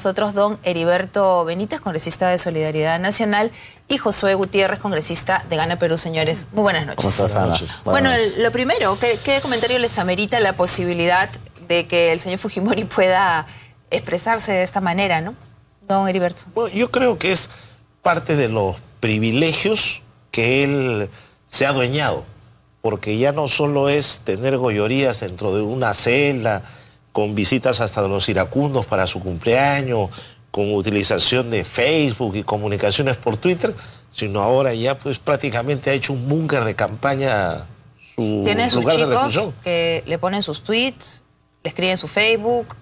Nosotros, don Heriberto Benítez, congresista de Solidaridad Nacional, y Josué Gutiérrez, congresista de Gana Perú. Señores, muy buenas noches. ¿Cómo estás, Ana? Buenas noches. Bueno, lo primero, ¿qué comentario les amerita la posibilidad de que el señor Fujimori pueda expresarse de esta manera, ¿no, don Heriberto? Bueno, yo creo que es parte de los privilegios que él se ha adueñado, porque ya no solo es tener gollorías dentro de una celda, con visitas hasta los iracundos para su cumpleaños, con utilización de Facebook y comunicaciones por Twitter, sino ahora ya pues prácticamente ha hecho un búnker de campaña su Tiene sus lugar de chicos reclusión. que le ponen sus tweets, le escriben su Facebook,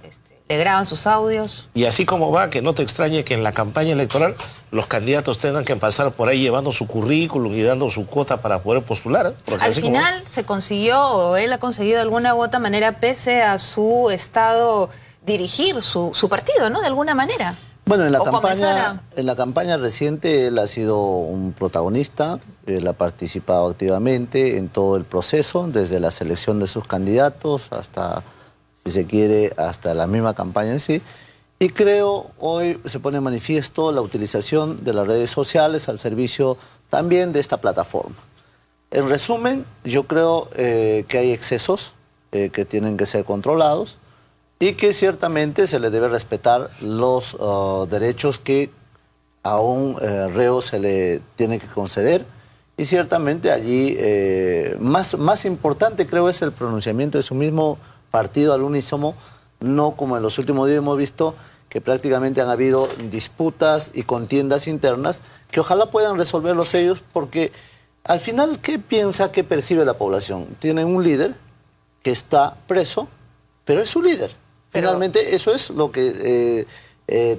le graban sus audios. Y así como va, que no te extrañe que en la campaña electoral los candidatos tengan que pasar por ahí llevando su currículum y dando su cuota para poder postular. Al final se consiguió, o él ha conseguido de alguna u otra manera, pese a su estado, dirigir su partido, ¿no? De alguna manera. Bueno, en la campaña reciente él ha sido un protagonista, él ha participado activamente en todo el proceso, desde la selección de sus candidatos hasta, si se quiere, hasta la misma campaña en sí. Y creo hoy se pone en manifiesto la utilización de las redes sociales al servicio también de esta plataforma. En resumen, yo creo que hay excesos que tienen que ser controlados y que ciertamente se le debe respetar los derechos que a un reo se le tiene que conceder. Y ciertamente allí más importante creo es el pronunciamiento de su mismo partido al unísono, no como en los últimos días hemos visto que prácticamente han habido disputas y contiendas internas que ojalá puedan resolverlos ellos, porque al final, ¿qué piensa, qué percibe la población? Tienen un líder que está preso, pero es su líder. Finalmente eso es lo que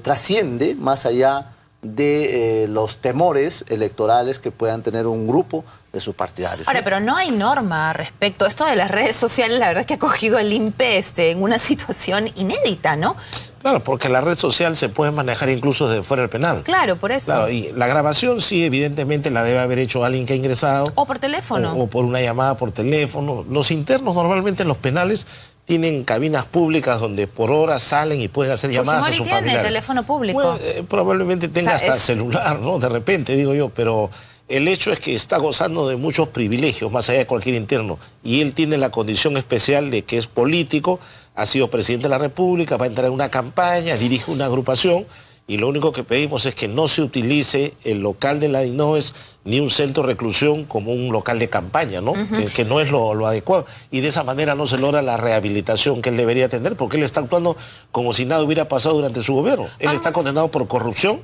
trasciende más allá de los temores electorales que puedan tener un grupo de sus partidarios. Ahora, pero no hay norma respecto a esto de las redes sociales. La verdad es que ha cogido al INPE en una situación inédita, ¿no? Claro, porque la red social se puede manejar incluso desde fuera del penal. Claro, por eso. Claro, y la grabación sí, evidentemente la debe haber hecho alguien que ha ingresado. O por teléfono. O por una llamada por teléfono. Los internos normalmente en los penales tienen cabinas públicas donde por horas salen y pueden hacer llamadas a sus familiares. ¿Tiene teléfono público? Bueno, probablemente tenga hasta celular, ¿no? De repente, digo yo, pero el hecho es que está gozando de muchos privilegios, más allá de cualquier interno. Y él tiene la condición especial de que es político, ha sido presidente de la República, va a entrar en una campaña, dirige una agrupación, y lo único que pedimos es que no se utilice el local de la DINOES ni un centro de reclusión como un local de campaña, ¿no? Que no es lo adecuado. Y de esa manera no se logra la rehabilitación que él debería tener, porque él está actuando como si nada hubiera pasado durante su gobierno. Él está condenado por corrupción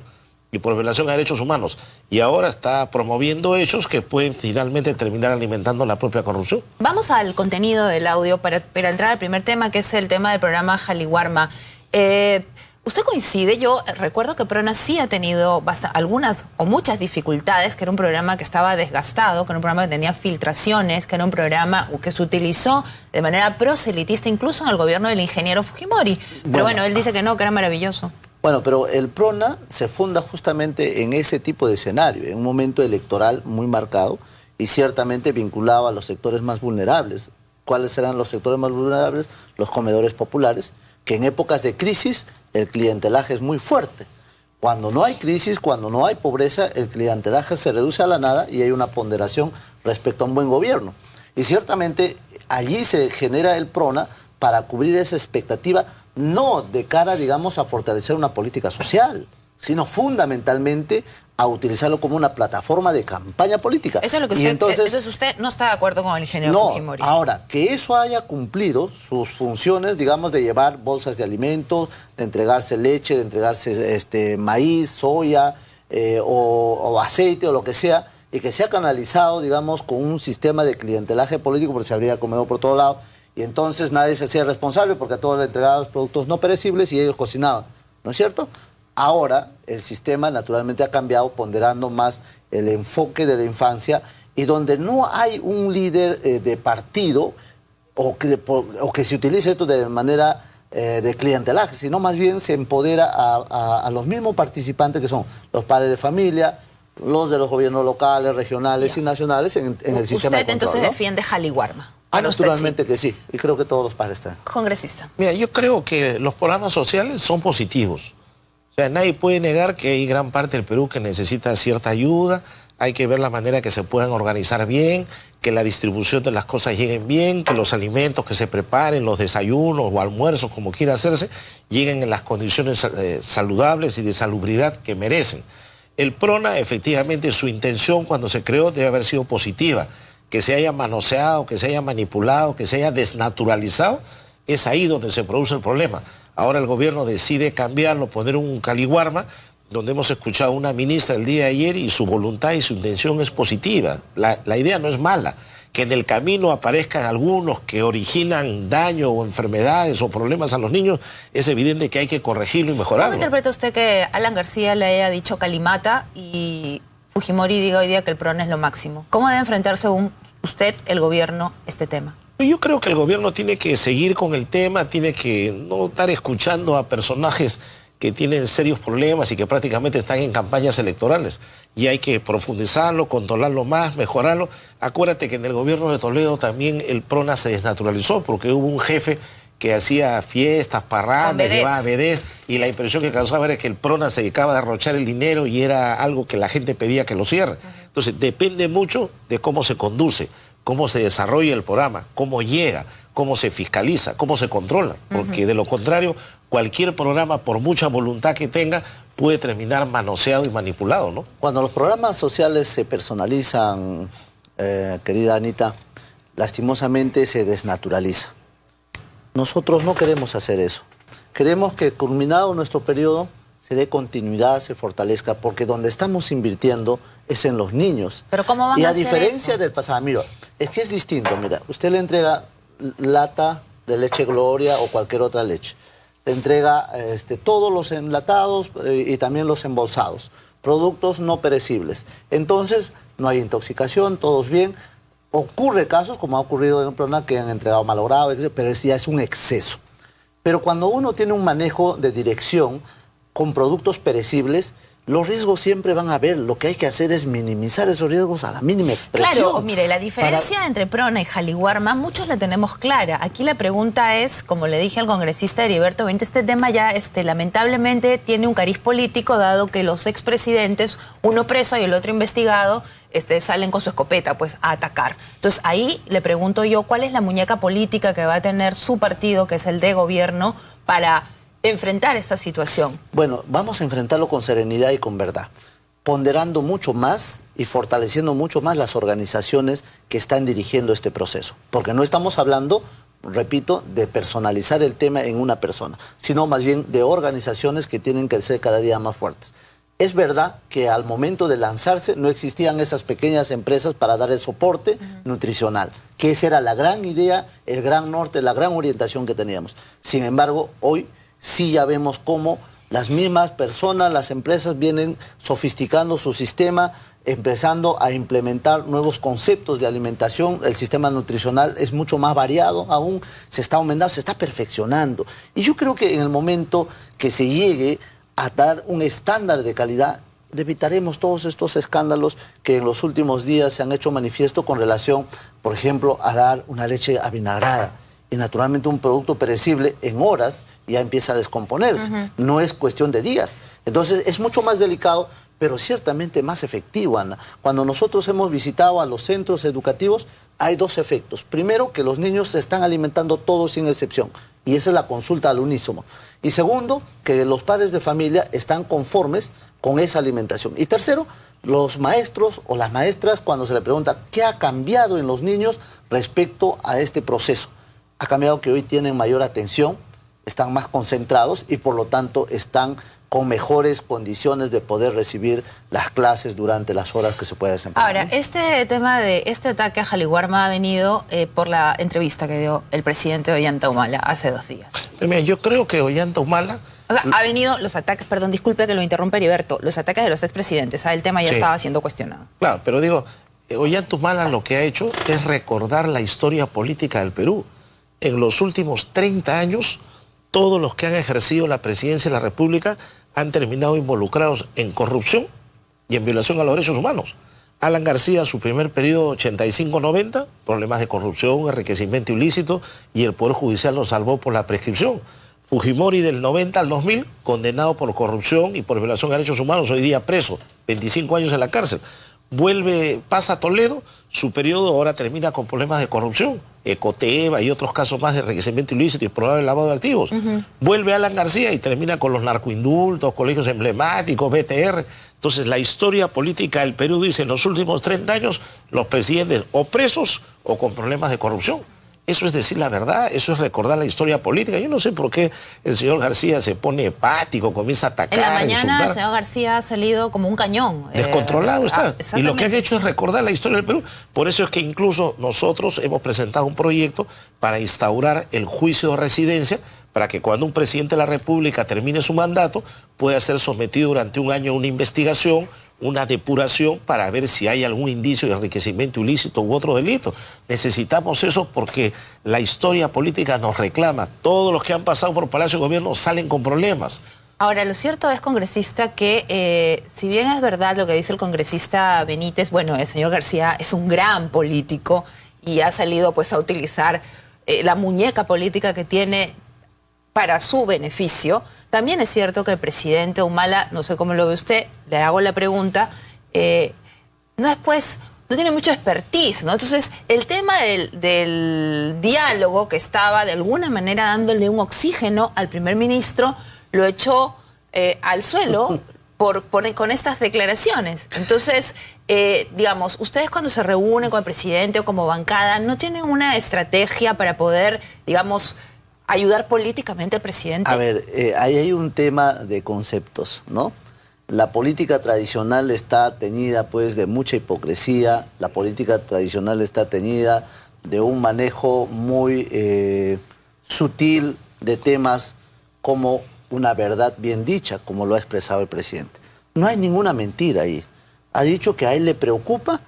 y por violación a derechos humanos. Y ahora está promoviendo hechos que pueden finalmente terminar alimentando la propia corrupción. Vamos al contenido del audio para entrar al primer tema, que es el tema del programa Jaliwarma. ¿Usted coincide? Yo recuerdo que Prona sí ha tenido algunas o muchas dificultades, que era un programa que estaba desgastado, que era un programa que tenía filtraciones, que era un programa que se utilizó de manera proselitista incluso en el gobierno del ingeniero Fujimori. Pero bueno, él dice que no, que era maravilloso. Bueno, pero el PRONA se funda justamente en ese tipo de escenario, en un momento electoral muy marcado y ciertamente vinculado a los sectores más vulnerables. ¿Cuáles serán los sectores más vulnerables? Los comedores populares, que en épocas de crisis el clientelaje es muy fuerte. Cuando no hay crisis, cuando no hay pobreza, el clientelaje se reduce a la nada y hay una ponderación respecto a un buen gobierno. Y ciertamente allí se genera el PRONA para cubrir esa expectativa, no de cara, digamos, a fortalecer una política social, sino fundamentalmente a utilizarlo como una plataforma de campaña política. Eso es lo que usted, entonces usted no está de acuerdo con el ingeniero Fujimori. Ahora, que eso haya cumplido sus funciones, digamos, de llevar bolsas de alimentos, de entregarse leche, de entregarse maíz, soya o aceite o lo que sea, y que sea canalizado, digamos, con un sistema de clientelaje político, porque se habría comido por todos lados, y entonces nadie se hacía responsable porque a todos le entregaban productos no perecibles y ellos cocinaban, ¿no es cierto? Ahora el sistema naturalmente ha cambiado, ponderando más el enfoque de la infancia, y donde no hay un líder de partido o que se utilice esto de manera de clientelaje, sino más bien se empodera a los mismos participantes, que son los padres de familia, los de los gobiernos locales, regionales y nacionales en el sistema de control. ¿Usted entonces defiende Jaliwarma? Naturalmente que sí, y creo que todos los padres están. Congresista. Mira, yo creo que los programas sociales son positivos. sea, nadie puede negar que hay gran parte del Perú que necesita cierta ayuda. Hay que ver la manera que se puedan organizar bien, que la distribución de las cosas lleguen bien, que los alimentos que se preparen, los desayunos o almuerzos, como quiera hacerse, lleguen en las condiciones saludables y de salubridad que merecen. El PRONA, efectivamente, su intención cuando se creó debe haber sido positiva. Que se haya manoseado, que se haya manipulado, que se haya desnaturalizado, es ahí donde se produce el problema. Ahora el gobierno decide cambiarlo, poner un caliwarma, donde hemos escuchado a una ministra el día de ayer y su voluntad y su intención es positiva. La idea no es mala. Que en el camino aparezcan algunos que originan daño o enfermedades o problemas a los niños, es evidente que hay que corregirlo y mejorarlo. ¿Cómo interpreta usted que Alan García le haya dicho calimata y Fujimori diga hoy día que el PRONA es lo máximo? ¿Cómo debe enfrentarse usted, el gobierno, este tema? Yo creo que el gobierno tiene que seguir con el tema, tiene que no estar escuchando a personajes que tienen serios problemas y que prácticamente están en campañas electorales. Y hay que profundizarlo, controlarlo más, mejorarlo. Acuérdate que en el gobierno de Toledo también el PRONA se desnaturalizó porque hubo un jefe que hacía fiestas, parrandas, llevaba vedés, y la impresión que causaba era que el PRONA se dedicaba a derrochar el dinero y era algo que la gente pedía que lo cierre. Entonces depende mucho de cómo se conduce, cómo se desarrolla el programa, cómo llega, cómo se fiscaliza, cómo se controla, porque de lo contrario, cualquier programa, por mucha voluntad que tenga, puede terminar manoseado y manipulado, ¿no? Cuando los programas sociales se personalizan, querida Anita, lastimosamente se desnaturaliza. Nosotros no queremos hacer eso. Queremos que, culminado nuestro periodo, se dé continuidad, se fortalezca, porque donde estamos invirtiendo es en los niños. ¿Pero cómo van a hacer diferencia eso? Del pasado, mira, es que es distinto, mira, usted le entrega lata de leche Gloria o cualquier otra leche. Le entrega todos los enlatados y también los embolsados, productos no perecibles. Entonces, no hay intoxicación, todos bien. Ocurre casos, como ha ocurrido en el PRONA, que han entregado malogrado, pero ya es un exceso. Pero cuando uno tiene un manejo de dirección con productos perecibles, los riesgos siempre van a haber. Lo que hay que hacer es minimizar esos riesgos a la mínima expresión. Claro, mire, la diferencia entre PRONA y Jaliwarma, muchos la tenemos clara. Aquí la pregunta es, como le dije al congresista Heriberto Benítez, este tema ya lamentablemente tiene un cariz político, dado que los expresidentes, uno preso y el otro investigado, salen con su escopeta pues a atacar. Entonces ahí le pregunto yo, ¿cuál es la muñeca política que va a tener su partido, que es el de gobierno, para enfrentar esta situación? Bueno, vamos a enfrentarlo con serenidad y con verdad, ponderando mucho más y fortaleciendo mucho más las organizaciones que están dirigiendo este proceso, porque no estamos hablando, repito, de personalizar el tema en una persona, sino más bien de organizaciones que tienen que ser cada día más fuertes. Es verdad que al momento de lanzarse no existían esas pequeñas empresas para dar el soporte nutricional, que esa era la gran idea, el gran norte, la gran orientación que teníamos. Sin embargo, hoy sí ya vemos cómo las mismas personas, las empresas vienen sofisticando su sistema, empezando a implementar nuevos conceptos de alimentación. El sistema nutricional es mucho más variado aún, se está aumentando, se está perfeccionando. Y yo creo que en el momento que se llegue a dar un estándar de calidad, evitaremos todos estos escándalos que en los últimos días se han hecho manifiesto con relación, por ejemplo, a dar una leche avinagrada. Y naturalmente un producto perecible en horas ya empieza a descomponerse. No es cuestión de días. Entonces es mucho más delicado, pero ciertamente más efectivo, Ana. Cuando nosotros hemos visitado a los centros educativos, hay dos efectos. Primero, que los niños se están alimentando todos sin excepción. Y esa es la consulta al unísono. Y segundo, que los padres de familia están conformes con esa alimentación. Y tercero, los maestros o las maestras, cuando se le pregunta qué ha cambiado en los niños respecto a este proceso. Ha cambiado que hoy tienen mayor atención, están más concentrados y por lo tanto están con mejores condiciones de poder recibir las clases durante las horas que se pueda desempeñar. Ahora, este tema de este ataque a Jaliwarma ha venido por la entrevista que dio el presidente Ollanta Humala hace 2 días. Mira, yo creo que Ollanta Humala... O sea, ha venido los ataques, perdón, disculpe que lo interrumpa Heriberto, los ataques de los expresidentes, el tema ya estaba siendo cuestionado. Claro, pero digo, Ollanta Humala lo que ha hecho es recordar la historia política del Perú. En los últimos 30 años, todos los que han ejercido la presidencia de la República han terminado involucrados en corrupción y en violación a los derechos humanos. Alan García, su primer periodo 85-90, problemas de corrupción, enriquecimiento ilícito, y el Poder Judicial lo salvó por la prescripción. Fujimori del 90 al 2000, condenado por corrupción y por violación de derechos humanos, hoy día preso, 25 años en la cárcel. Vuelve, pasa a Toledo, su periodo ahora termina con problemas de corrupción, Ecoteva y otros casos más de enriquecimiento ilícito y probable lavado de activos. Vuelve Alan García y termina con los narcoindultos, colegios emblemáticos, BTR. Entonces la historia política del Perú dice en los últimos 30 años los presidentes o presos o con problemas de corrupción. Eso es decir la verdad, eso es recordar la historia política. Yo no sé por qué el señor García se pone hepático, comienza a atacar. En la mañana insultar. el señor García ha salido como un cañón. Descontrolado está. Y lo que han hecho es recordar la historia del Perú. Por eso es que incluso nosotros hemos presentado un proyecto para instaurar el juicio de residencia, para que cuando un presidente de la República termine su mandato pueda ser sometido durante un año a una investigación, una depuración para ver si hay algún indicio de enriquecimiento ilícito u otro delito. Necesitamos eso porque la historia política nos reclama. Todos los que han pasado por Palacio de Gobierno salen con problemas. Ahora, lo cierto es, congresista, que si bien es verdad lo que dice el congresista Benítez, bueno, el señor García es un gran político y ha salido pues a utilizar la muñeca política que tiene para su beneficio. También es cierto que el presidente Humala, no sé cómo lo ve usted, le hago la pregunta, no tiene mucho expertise, ¿no? Entonces, el tema del diálogo que estaba de alguna manera dándole un oxígeno al primer ministro, lo echó al suelo con estas declaraciones. Entonces, digamos, ustedes cuando se reúnen con el presidente o como bancada, ¿no tienen una estrategia para poder, digamos, ayudar políticamente al presidente? A ver, ahí hay un tema de conceptos, ¿no? La política tradicional está teñida, pues, de mucha hipocresía. La política tradicional está teñida de un manejo muy sutil de temas como una verdad bien dicha, como lo ha expresado el presidente. No hay ninguna mentira ahí. Ha dicho que a él le preocupa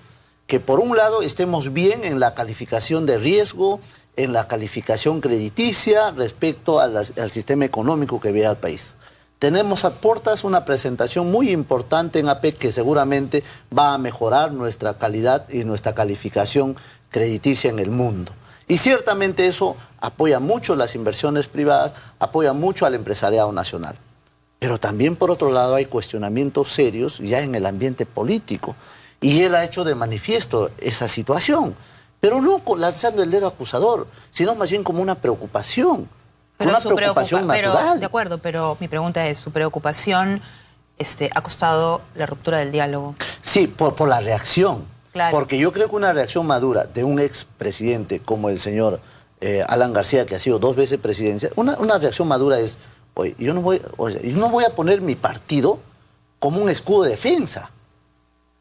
que, por un lado, estemos bien en la calificación de riesgo, en la calificación crediticia respecto al sistema económico que vive al país. Tenemos a puertas una presentación muy importante en APEC que seguramente va a mejorar nuestra calidad y nuestra calificación crediticia en el mundo. Y ciertamente eso apoya mucho las inversiones privadas, apoya mucho al empresariado nacional. Pero también, por otro lado, hay cuestionamientos serios ya en el ambiente político. Y él ha hecho de manifiesto esa situación. Pero no lanzando el dedo acusador, sino más bien como una preocupación. Pero una preocupación natural. De acuerdo, pero mi pregunta es, ¿su preocupación ha costado la ruptura del diálogo? Sí, por la reacción. Claro. Porque yo creo que una reacción madura de un expresidente como el señor Alan García, que ha sido 2 veces presidencia, una reacción madura es, oye, yo no voy a poner mi partido como un escudo de defensa.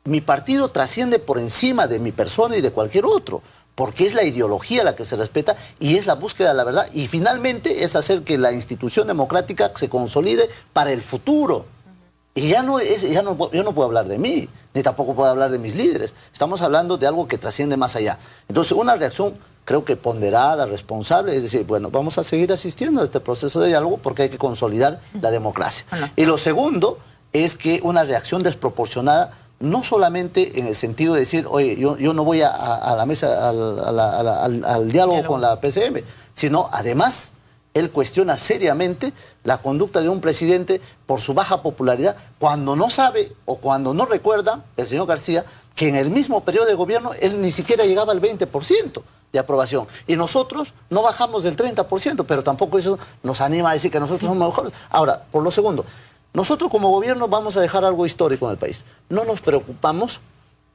Mi partido trasciende por encima de mi persona y de cualquier otro, porque es la ideología la que se respeta y es la búsqueda de la verdad. Y finalmente es hacer que la institución democrática se consolide para el futuro. Y yo no puedo hablar de mí, ni tampoco puedo hablar de mis líderes. Estamos hablando de algo que trasciende más allá. Entonces, una reacción, creo que ponderada, responsable, es decir, bueno, vamos a seguir asistiendo a este proceso de diálogo porque hay que consolidar la democracia. Y lo segundo es que una reacción desproporcionada, no solamente en el sentido de decir, oye, yo no voy a la mesa, al diálogo con la PCM, sino además él cuestiona seriamente la conducta de un presidente por su baja popularidad, cuando no sabe o cuando no recuerda el señor García que en el mismo periodo de gobierno él ni siquiera llegaba al 20% de aprobación. Y nosotros no bajamos del 30%, pero tampoco eso nos anima a decir que nosotros somos mejores. Ahora, por lo segundo, nosotros como gobierno vamos a dejar algo histórico en el país. No nos preocupamos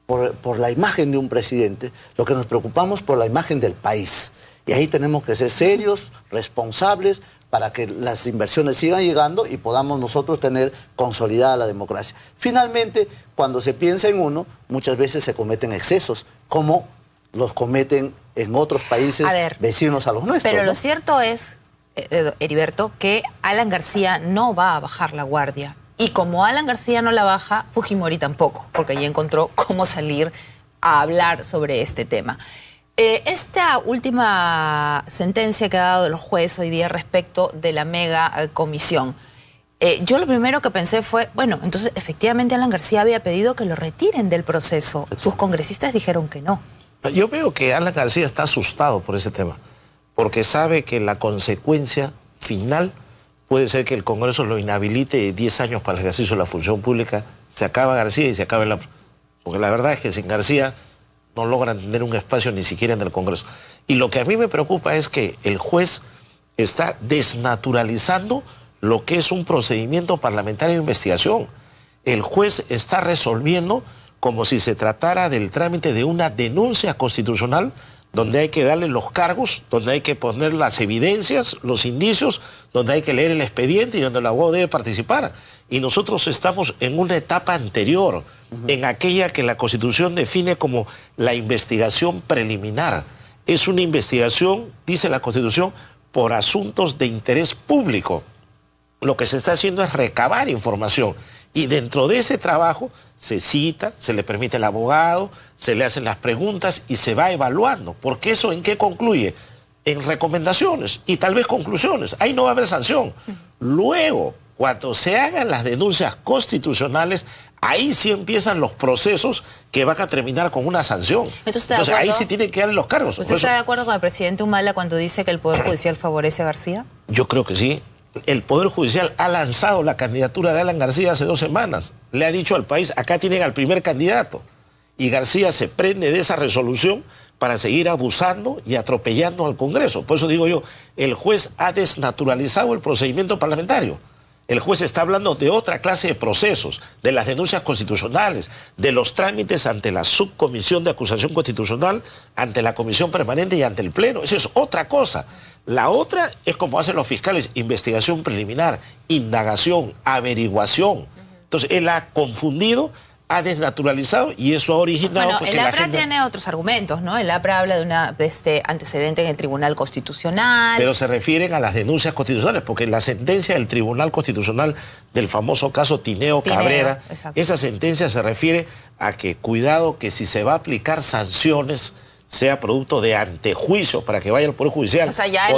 por la imagen de un presidente, lo que nos preocupamos por la imagen del país. Y ahí tenemos que ser serios, responsables, para que las inversiones sigan llegando y podamos nosotros tener consolidada la democracia. Finalmente, cuando se piensa en uno, muchas veces se cometen excesos, como los cometen en otros países vecinos a los nuestros. Pero ¿no? lo cierto es, Heriberto, que Alan García no va a bajar la guardia. Y como Alan García no la baja, Fujimori tampoco, porque ya encontró cómo salir a hablar sobre este tema. Esta última sentencia que ha dado el juez hoy día respecto de la mega comisión, yo lo primero que pensé fue, bueno, entonces efectivamente Alan García había pedido que lo retiren del proceso. Sus congresistas dijeron que no. Yo veo que Alan García está asustado por ese tema, porque sabe que la consecuencia final puede ser que el Congreso lo inhabilite 10 años para el ejercicio de la función pública, se acaba García y se acaba la... Porque la verdad es que sin García no logran tener un espacio ni siquiera en el Congreso. Y lo que a mí me preocupa es que el juez está desnaturalizando lo que es un procedimiento parlamentario de investigación. El juez está resolviendo como si se tratara del trámite de una denuncia constitucional donde hay que darle los cargos, donde hay que poner las evidencias, los indicios, donde hay que leer el expediente y donde el abogado debe participar. Y nosotros estamos en una etapa anterior, en aquella que la Constitución define como la investigación preliminar. Es una investigación, dice la Constitución, por asuntos de interés público. Lo que se está haciendo es recabar información. Y dentro de ese trabajo se cita, se le permite al abogado, se le hacen las preguntas y se va evaluando. Porque eso ¿en qué concluye? En recomendaciones y tal vez conclusiones. Ahí no va a haber sanción. Luego, cuando se hagan las denuncias constitucionales, ahí sí empiezan los procesos que van a terminar con una sanción. Entonces ahí sí tienen que darle los cargos. ¿Usted está de acuerdo con el presidente Humala cuando dice que el Poder Judicial favorece a García? Yo creo que sí. El Poder Judicial ha lanzado la candidatura de Alan García hace 2 semanas. Le ha dicho al país, acá tienen al primer candidato. Y García se prende de esa resolución para seguir abusando y atropellando al Congreso. Por eso digo yo, el juez ha desnaturalizado el procedimiento parlamentario. El juez está hablando de otra clase de procesos, de las denuncias constitucionales, de los trámites ante la subcomisión de acusación constitucional, ante la comisión permanente y ante el pleno. Esa es otra cosa. La otra es como hacen los fiscales, investigación preliminar, indagación, averiguación. Entonces él ha confundido, ha desnaturalizado y eso ha originado... Bueno, el APRA tiene otros argumentos, ¿no? El APRA habla de este antecedente en el Tribunal Constitucional. Pero se refieren a las denuncias constitucionales, porque la sentencia del Tribunal Constitucional del famoso caso Tineo Cabrera, esa sentencia se refiere a que cuidado que si se va a aplicar sanciones sea producto de antejuicio para que vaya al Poder Judicial. O sea, ya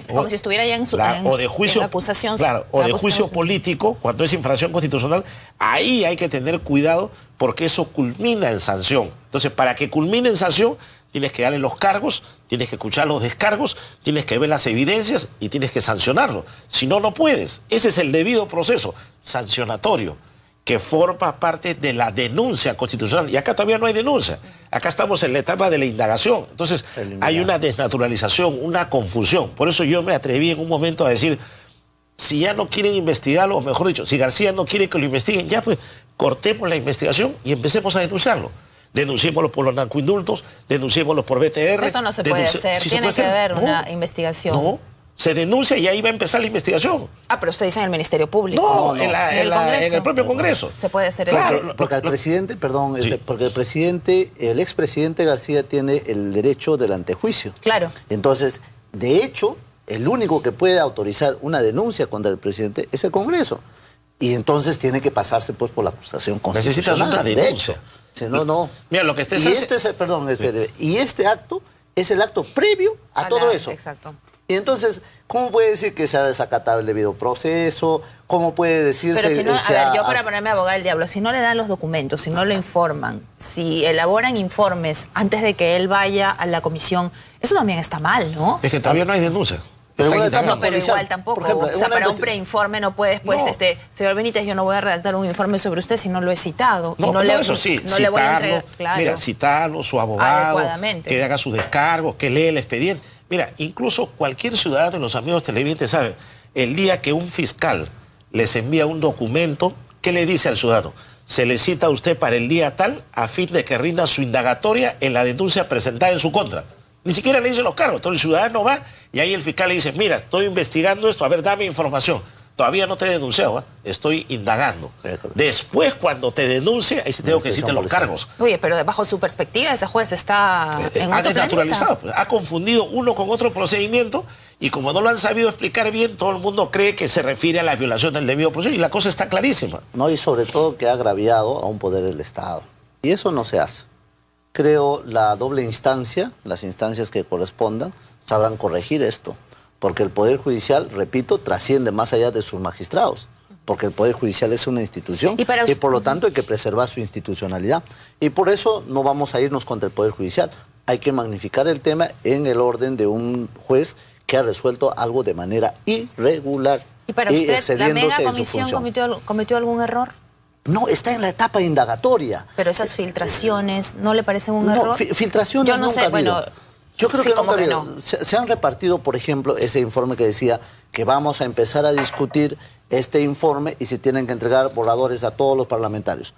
como si estuviera ya en su en acusación. Claro, o de juicio político, cuando es infracción constitucional, ahí hay que tener cuidado porque eso culmina en sanción. Entonces, para que culmine en sanción, tienes que darle los cargos, tienes que escuchar los descargos, tienes que ver las evidencias y tienes que sancionarlo. Si no, no puedes. Ese es el debido proceso sancionatorio, que forma parte de la denuncia constitucional. Y acá todavía no hay denuncia. Acá estamos en la etapa de la indagación. Entonces hay una desnaturalización, una confusión. Por eso yo me atreví en un momento a decir, si ya no quieren investigarlo, o mejor dicho, si García no quiere que lo investiguen, ya pues cortemos la investigación y empecemos a denunciarlo. Denunciémoslo por los narcoindultos, denunciémoslo por BTR. Eso no se puede hacer, ¿Sí tiene que haber una investigación? No. Se denuncia y ahí va a empezar la investigación. Ah, pero usted dice en el Ministerio Público. No, en el propio Congreso. Se puede hacer eso. Porque el presidente, perdón, sí. Porque el expresidente García tiene el derecho del antejuicio. Claro. Entonces, de hecho, el único que puede autorizar una denuncia contra el presidente es el Congreso. Y entonces tiene que pasarse pues por la acusación constitucional. Necesitas una denuncia. De hecho. No. Mira, lo que estés y este acto es el acto previo a todo eso. Exacto. Y entonces, ¿cómo puede decir que sea desacatado el debido proceso? ¿Cómo puede decirse... Pero si no, a ver, yo para ponerme abogada del diablo, si no le dan los documentos, si no lo informan, si elaboran informes antes de que él vaya a la comisión, eso también está mal, ¿no? Es que todavía no hay denuncia. Pero igual tampoco. Ejemplo, o sea, para un preinforme no puedes, pues, señor Benítez, yo no voy a redactar un informe sobre usted si no lo he citado. Eso sí, le voy a entregar, claro. Mira, citarlo, su abogado, que haga sus descargos, que lee el expediente. Mira, incluso cualquier ciudadano y los amigos televidentes saben, el día que un fiscal les envía un documento, ¿qué le dice al ciudadano? Se le cita a usted para el día tal a fin de que rinda su indagatoria en la denuncia presentada en su contra. Ni siquiera le dicen los cargos. Entonces el ciudadano va y ahí el fiscal le dice, mira, estoy investigando esto, a ver, dame información. Todavía no te he denunciado, estoy indagando. Después, cuando te denuncie, ahí sí tengo que decirte los cargos. Oye, pero bajo su perspectiva, ese juez está en otro desnaturalizado. Ha confundido uno con otro procedimiento y como no lo han sabido explicar bien, todo el mundo cree que se refiere a la violación del debido proceso y la cosa está clarísima. No, y sobre todo que ha agraviado a un poder del Estado. Y eso no se hace. Creo la doble instancia, las instancias que correspondan, sabrán corregir esto. Porque el Poder Judicial, repito, trasciende más allá de sus magistrados. Porque el Poder Judicial es una institución y por lo tanto hay que preservar su institucionalidad. Y por eso no vamos a irnos contra el Poder Judicial. Hay que magnificar el tema en el orden de un juez que ha resuelto algo de manera irregular. ¿Y para usted la mega comisión cometió algún error? No, está en la etapa indagatoria. Pero esas filtraciones, ¿no le parecen un error? Filtraciones yo no nunca sé, ha habido. bueno, yo creo sí, que nunca ha habido. no. Se han repartido, por ejemplo, ese informe que decía que vamos a empezar a discutir este informe y se tienen que entregar borradores a todos los parlamentarios.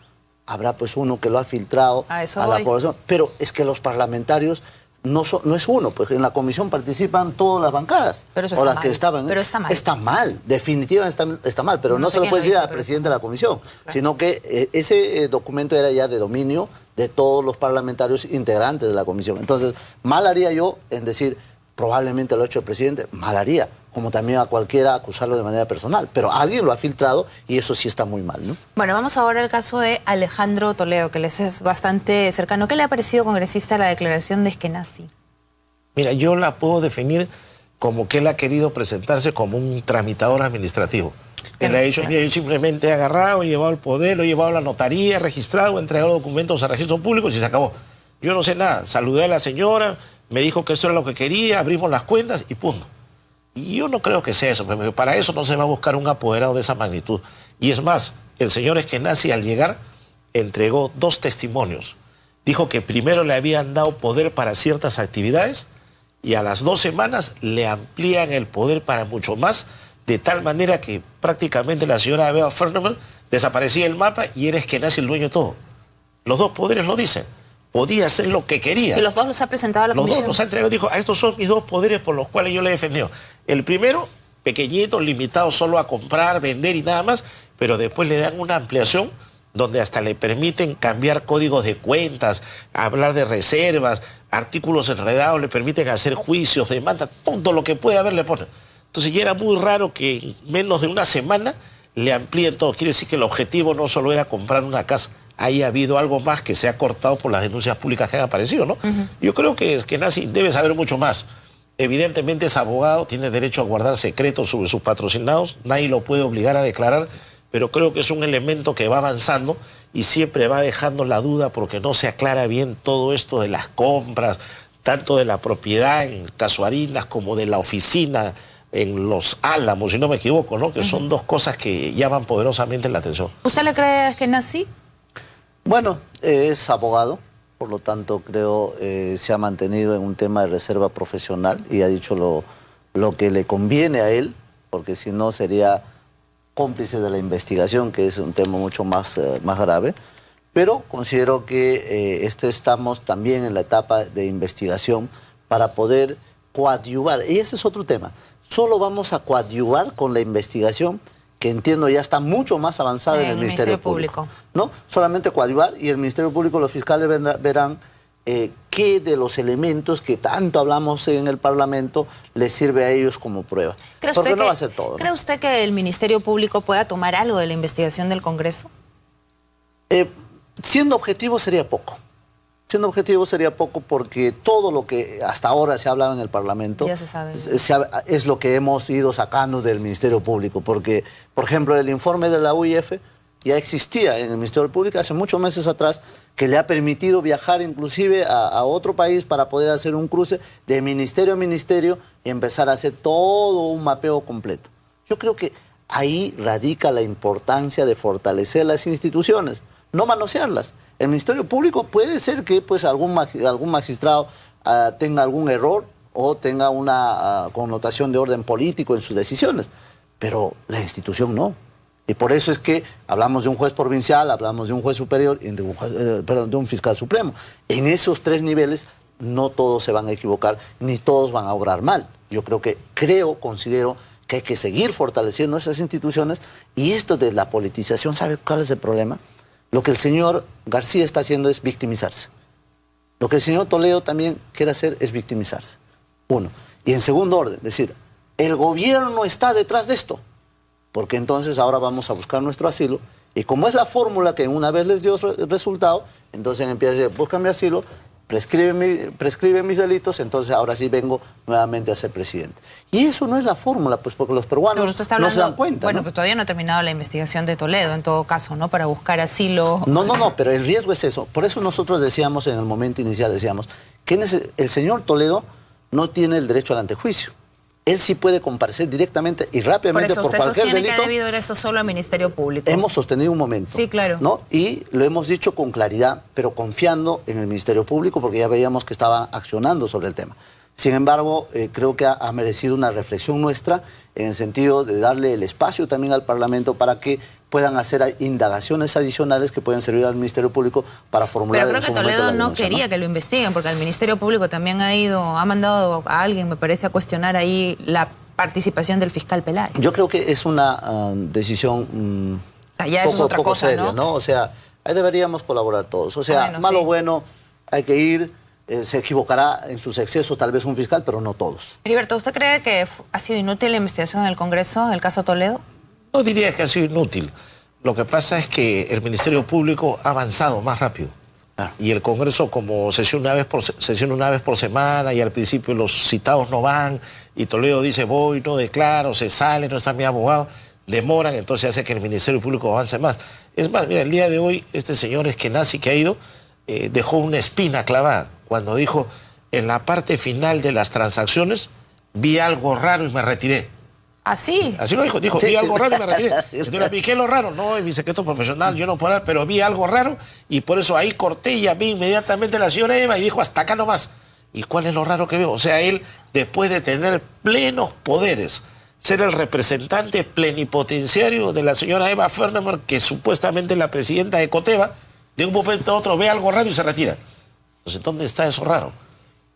Habrá pues uno que lo ha filtrado a la población, pero es que los parlamentarios no es uno, pues en la comisión participan todas las bancadas. Pero eso está las mal. que estaban. Pero está mal. Está mal, definitivamente está mal, pero no se lo puede decir al presidente de la comisión, sino que ese documento era ya de dominio de todos los parlamentarios integrantes de la comisión. Entonces, mal haría yo en decir, probablemente lo ha hecho el presidente, mal haría, como también a cualquiera acusarlo de manera personal, pero alguien lo ha filtrado y eso sí está muy mal, ¿no? Bueno, vamos ahora al caso de Alejandro Toledo, que les es bastante cercano. ¿Qué le ha parecido, congresista, la declaración de Eskenazi? Mira, yo la puedo definir como que él ha querido presentarse como un tramitador administrativo. Él ha dicho, mira, yo simplemente he agarrado, he llevado el poder, lo he llevado a la notaría, he registrado, he entregado documentos a registros públicos y se acabó. Yo no sé nada, saludé a la señora, me dijo que esto era lo que quería, abrimos las cuentas y punto. Y yo no creo que sea eso, porque para eso no se va a buscar un apoderado de esa magnitud. Y es más, el señor Eskenazi al llegar entregó 2 testimonios. Dijo que primero le habían dado poder para ciertas actividades y a las 2 semanas le amplían el poder para mucho más, de tal manera que prácticamente la señora Bea Fernandes desaparecía el mapa y era Eskenazi el dueño de todo. Los 2 poderes lo dicen. Podía hacer lo que quería. ¿Y los 2 los ha presentado a la comisión? Los 2 los ha entregado. Dijo, estos son mis 2 poderes por los cuales yo le he defendido. El primero, pequeñito, limitado solo a comprar, vender y nada más, pero después le dan una ampliación donde hasta le permiten cambiar códigos de cuentas, hablar de reservas, artículos enredados, le permiten hacer juicios, demandas, todo lo que puede haber le ponen. Entonces ya era muy raro que en menos de una semana le amplíen todo. Quiere decir que el objetivo no solo era comprar una casa, ahí ha habido algo más que se ha cortado por las denuncias públicas que han aparecido, ¿no? Yo creo que Eskenazi debe saber mucho más. Evidentemente es abogado, tiene derecho a guardar secretos sobre sus patrocinados, nadie lo puede obligar a declarar, pero creo que es un elemento que va avanzando y siempre va dejando la duda porque no se aclara bien todo esto de las compras, tanto de la propiedad en Casuarinas como de la oficina en Los Álamos, si no me equivoco, ¿no? Que son 2 cosas que llaman poderosamente la atención. ¿Usted le cree a Eskenazi? Bueno, es abogado, por lo tanto creo se ha mantenido en un tema de reserva profesional y ha dicho lo que le conviene a él, porque si no sería cómplice de la investigación, que es un tema mucho más grave. Pero considero que estamos también en la etapa de investigación para poder coadyuvar. Y ese es otro tema. Solo vamos a coadyuvar con la investigación, que entiendo ya está mucho más avanzada en el Ministerio Público. ¿No? Solamente coadyuvar y el Ministerio Público, los fiscales verán qué de los elementos que tanto hablamos en el Parlamento les sirve a ellos como prueba. Porque no va a ser todo. ¿Cree usted que el Ministerio Público pueda tomar algo de la investigación del Congreso? Siendo objetivo sería poco. Siendo objetivo sería poco porque todo lo que hasta ahora se ha hablado en el Parlamento ya se sabe. Es lo que hemos ido sacando del Ministerio Público. Porque, por ejemplo, el informe de la UIF ya existía en el Ministerio Público hace muchos meses atrás, que le ha permitido viajar inclusive a otro país para poder hacer un cruce de ministerio a ministerio y empezar a hacer todo un mapeo completo. Yo creo que ahí radica la importancia de fortalecer las instituciones, no manosearlas. El Ministerio Público puede ser que pues algún magistrado tenga algún error o tenga una connotación de orden político en sus decisiones, pero la institución no. Y por eso es que hablamos de un juez provincial, hablamos de un juez superior y de un fiscal supremo. En esos 3 niveles no todos se van a equivocar, ni todos van a obrar mal. Yo considero que hay que seguir fortaleciendo esas instituciones y esto de la politización, ¿sabe cuál es el problema? Lo que el señor García está haciendo es victimizarse. Lo que el señor Toledo también quiere hacer es victimizarse. 1. Y en segundo orden, decir, el gobierno está detrás de esto, porque entonces ahora vamos a buscar nuestro asilo y como es la fórmula que una vez les dio resultado, entonces empieza a decir, buscan mi asilo, prescribe mis delitos, entonces ahora sí vengo nuevamente a ser presidente. Y eso no es la fórmula, pues porque los peruanos no se dan cuenta. Bueno, ¿no? pero todavía no ha terminado la investigación de Toledo, en todo caso, ¿no? Para buscar asilo. No, pero el riesgo es eso. Por eso nosotros decíamos en el momento inicial, que el señor Toledo no tiene el derecho al antejuicio. él sí puede comparecer directamente y rápidamente por cualquier delito. Que ha debido ir esto solo al Ministerio Público. Hemos sostenido un momento. Sí, claro. ¿No? Y lo hemos dicho con claridad, pero confiando en el Ministerio Público, porque ya veíamos que estaban accionando sobre el tema. Sin embargo, creo que ha merecido una reflexión nuestra en el sentido de darle el espacio también al Parlamento para que puedan hacer indagaciones adicionales que puedan servir al Ministerio Público para formular. Pero creo que Toledo no quería que lo investiguen, porque el Ministerio Público también ha mandado a alguien, me parece, a cuestionar ahí la participación del fiscal Peláez. Yo creo que es una decisión o sea, ya eso es otra cosa, seria, ¿no? O sea, ahí deberíamos colaborar todos. O sea, bueno, malo o bueno, hay que ir. Se equivocará en sus excesos tal vez un fiscal, pero no todos. Heriberto, ¿usted cree que ha sido inútil la investigación en el Congreso, en el caso Toledo? No diría que ha sido inútil. Lo que pasa es que el Ministerio Público ha avanzado más rápido. Claro. Y el Congreso, como sesiona una vez por semana, y al principio los citados no van, y Toledo dice voy, no declaro, se sale, no está mi abogado, demoran, entonces hace que el Ministerio Público avance más. Es más, mira, el día de hoy este señor Eskenazi que ha ido dejó una espina clavada cuando dijo, en la parte final de las transacciones vi algo raro y me retiré. ¿Así? Así lo dijo, vi algo raro y me retiré. Entonces, ¿y qué es lo raro? No, es mi secreto profesional, yo no puedo hablar, pero vi algo raro y por eso ahí corté y llamé inmediatamente a la señora Eva y dijo, hasta acá nomás. ¿Y cuál es lo raro que veo? O sea, él, después de tener plenos poderes, ser el representante plenipotenciario de la señora Eva Fernemer, que supuestamente es la presidenta de Coteva, de un momento a otro ve algo raro y se retira. Entonces, ¿dónde está eso raro?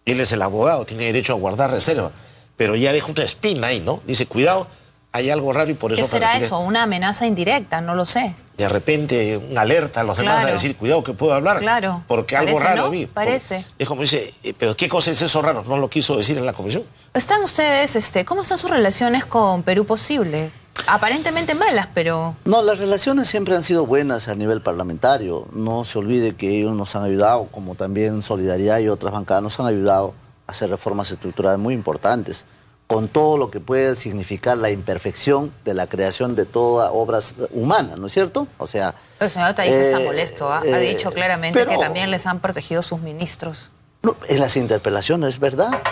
Él es el abogado, tiene derecho a guardar reserva, pero ya deja una espina ahí, ¿no? Dice, cuidado, hay algo raro y por eso... ¿Qué será eso? ¿Una amenaza indirecta? No lo sé. De repente, una alerta a los demás a decir, cuidado que puedo hablar. Claro. Porque algo raro vi. Parece. Es como dice, pero ¿qué cosa es eso raro? No lo quiso decir en la comisión. ¿Están ustedes, cómo están sus relaciones con Perú Posible? Aparentemente malas, pero... No, las relaciones siempre han sido buenas a nivel parlamentario. No se olvide que ellos nos han ayudado, como también Solidaridad y otras bancadas nos han ayudado a hacer reformas estructurales muy importantes, con todo lo que puede significar la imperfección de la creación de toda obra humana, ¿no es cierto? O sea... El señor Taís está molesto, ha dicho claramente que también les han protegido sus ministros. No, en las interpelaciones,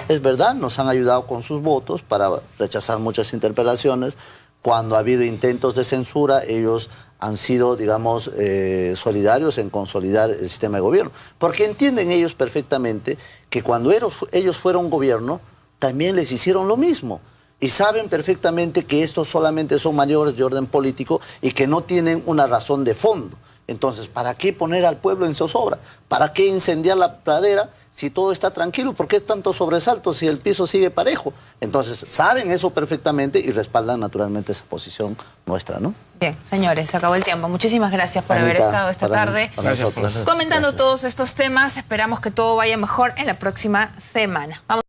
es verdad, nos han ayudado con sus votos para rechazar muchas interpelaciones. Cuando ha habido intentos de censura, ellos han sido, digamos, solidarios en consolidar el sistema de gobierno. Porque entienden ellos perfectamente que cuando ellos fueron gobierno, también les hicieron lo mismo. Y saben perfectamente que estos solamente son maniobras de orden político y que no tienen una razón de fondo. Entonces, ¿para qué poner al pueblo en zozobra? ¿Para qué incendiar la pradera si todo está tranquilo? ¿Por qué tanto sobresalto si el piso sigue parejo? Entonces, saben eso perfectamente y respaldan naturalmente esa posición nuestra, ¿no? Bien, señores, se acabó el tiempo. Muchísimas gracias por haber estado esta tarde para nosotros. comentando todos estos temas. Esperamos que todo vaya mejor en la próxima semana. Vamos